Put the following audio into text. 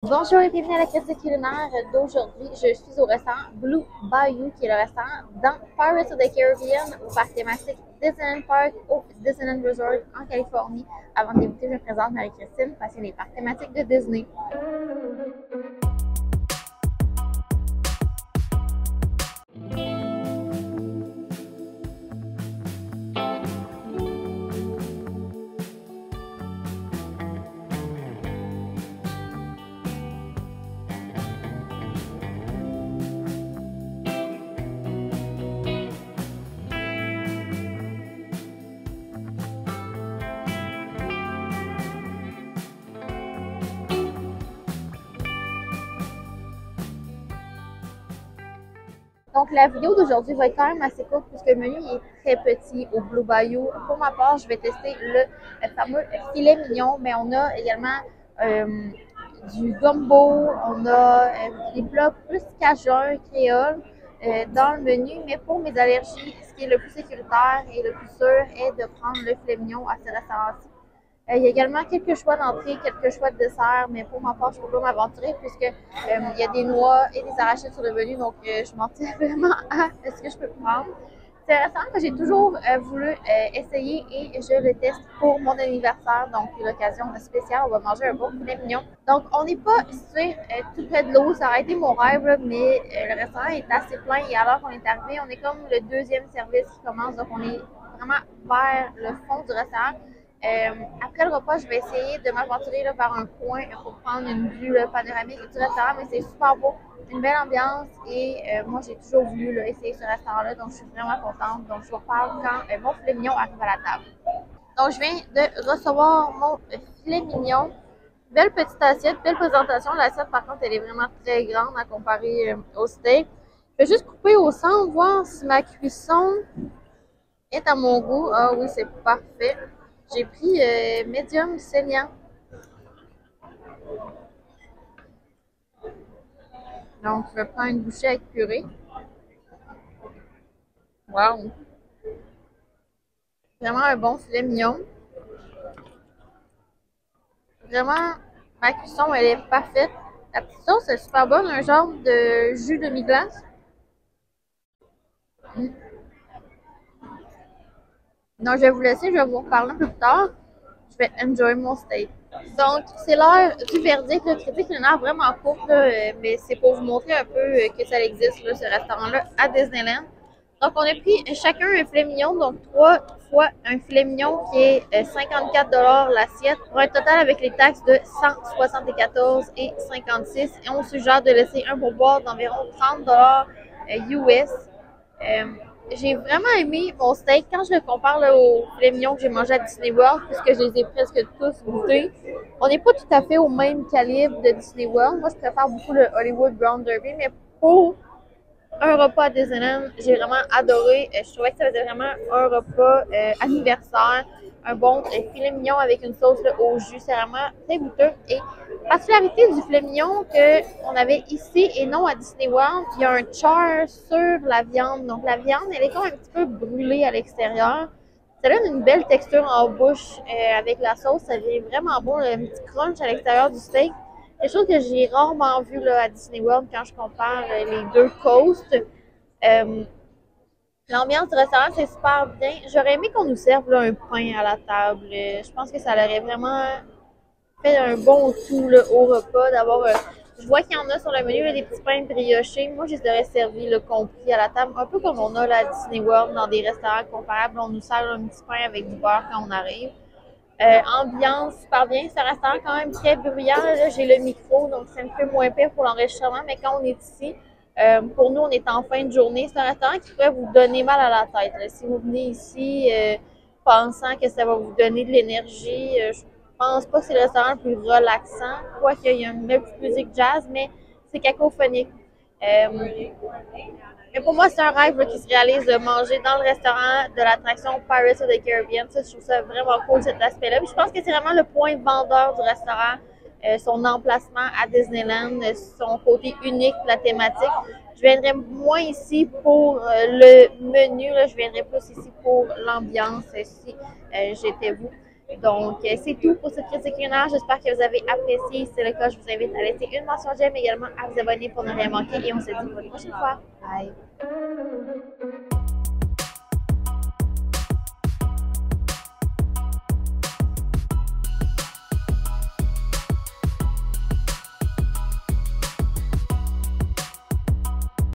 Bonjour et bienvenue à la critique culinaire d'aujourd'hui. Je suis au restaurant Blue Bayou, qui est le restaurant dans Pirates of the Caribbean, au parc thématique Disneyland Park, au Disneyland Resort en Californie. Avant de débuter, je me présente Marie-Christine, passionnée des parcs thématiques de Disney. Donc, la vidéo d'aujourd'hui va être quand même assez courte puisque le menu est très petit au Blue Bayou. Pour ma part, je vais tester le fameux filet mignon, mais on a également du gumbo, on a des plats plus cajun, créole dans le menu. Mais pour mes allergies, ce qui est le plus sécuritaire et le plus sûr est de prendre le filet mignon à ce restaurant-ci. Il y a également quelques choix d'entrée, quelques choix de dessert, mais pour ma part, je ne peux pas m'aventurer puisque il y a des noix et des arachides sur le menu, donc je m'en tiens vraiment à ce que je peux prendre. C'est un restaurant que j'ai toujours voulu essayer et je le teste pour mon anniversaire, donc l'occasion spéciale, on va manger un bon filet mignon. Donc on n'est pas situé tout près de l'eau, ça aurait été mon rêve, là, mais le restaurant est assez plein et alors qu'on est arrivé, on est comme le deuxième service qui commence, donc on est vraiment vers le fond du restaurant. Après le repas, je vais essayer de m'aventurer vers un coin pour prendre une vue panoramique du restaurant, mais c'est super beau, une belle ambiance et moi j'ai toujours voulu essayer ce restaurant-là, donc je suis vraiment contente. Donc je vous reparle quand mon filet mignon arrive à la table. Donc je viens de recevoir mon filet mignon. Belle petite assiette, belle présentation. L'assiette par contre elle est vraiment très grande à comparer au steak. Je vais juste couper au centre, voir si ma cuisson est à mon goût. Ah oui, c'est parfait. J'ai pris médium saignant. Donc, je vais prendre une bouchée avec purée. Wow! Vraiment un bon filet mignon. Vraiment, ma cuisson, elle est parfaite. La petite sauce, elle est super bonne. Un genre de jus de mi-glace. Donc, je vais vous laisser. Je vais vous reparler un peu plus tard. Je vais enjoy mon steak. Donc, c'est l'heure du verdict. Le critique culinaire vraiment courte, mais c'est pour vous montrer un peu que ça existe, là, ce restaurant-là, à Disneyland. Donc, on a pris chacun un filet mignon, donc 3 fois un filet mignon qui est 54 $ l'assiette, pour un total avec les taxes de 174,56 $. Et on suggère de laisser un pourboire d'environ 30 $ US. J'ai vraiment aimé mon steak quand je le compare là, au filet mignon que j'ai mangé à Disney World, puisque je les ai presque tous goûtés. On n'est pas tout à fait au même calibre de Disney World. Moi, je préfère beaucoup le Hollywood Brown Derby, mais pour un repas à Disneyland, j'ai vraiment adoré. Je trouvais que ça faisait vraiment un repas anniversaire. Un bon filet mignon avec une sauce là, au jus. C'est vraiment très goûteux. Et particularité du filet mignon qu'on avait ici et non à Disney World, il y a un char sur la viande. Donc la viande, elle est comme un petit peu brûlée à l'extérieur. Ça donne une belle texture en bouche avec la sauce. Ça devient vraiment bon, un petit crunch à l'extérieur du steak. Quelque chose que j'ai rarement vu là, à Disney World quand je compare les deux coasts. L'ambiance du restaurant, c'est super bien. J'aurais aimé qu'on nous serve là, un pain à la table. Je pense que ça aurait vraiment fait un bon tout là, au repas d'avoir. Je vois qu'il y en a sur le menu là, des petits pains briochés. Moi, je les aurais servi le compris à la table, un peu comme on a là, à Disney World dans des restaurants comparables. On nous sert là, un petit pain avec du beurre quand on arrive. Ambiance super bien. C'est un restaurant quand même très bruyant. J'ai le micro, donc c'est un peu moins pire pour l'enregistrement. Mais quand on est ici, pour nous, on est en fin de journée. C'est un restaurant qui pourrait vous donner mal à la tête. Là. Si vous venez ici pensant que ça va vous donner de l'énergie, je pense pas que c'est le restaurant le plus relaxant. Quoique il y a une petite musique jazz, mais c'est cacophonique. Mais pour moi, c'est un rêve là, qui se réalise de manger dans le restaurant de l'attraction Pirates of the Caribbean. Ça, je trouve ça vraiment cool, cet aspect-là. Puis je pense que c'est vraiment le point vendeur du restaurant, son emplacement à Disneyland, son côté unique, la thématique. Je viendrai moins ici pour le menu, là, je viendrai plus ici pour l'ambiance, si j'étais vous. Donc, c'est tout pour cette critique culinaire. J'espère que vous avez apprécié. Si c'est le cas, je vous invite à laisser une mention j'aime, mais également à vous abonner pour ne rien manquer. Et on se dit pour une prochaine fois. Bye!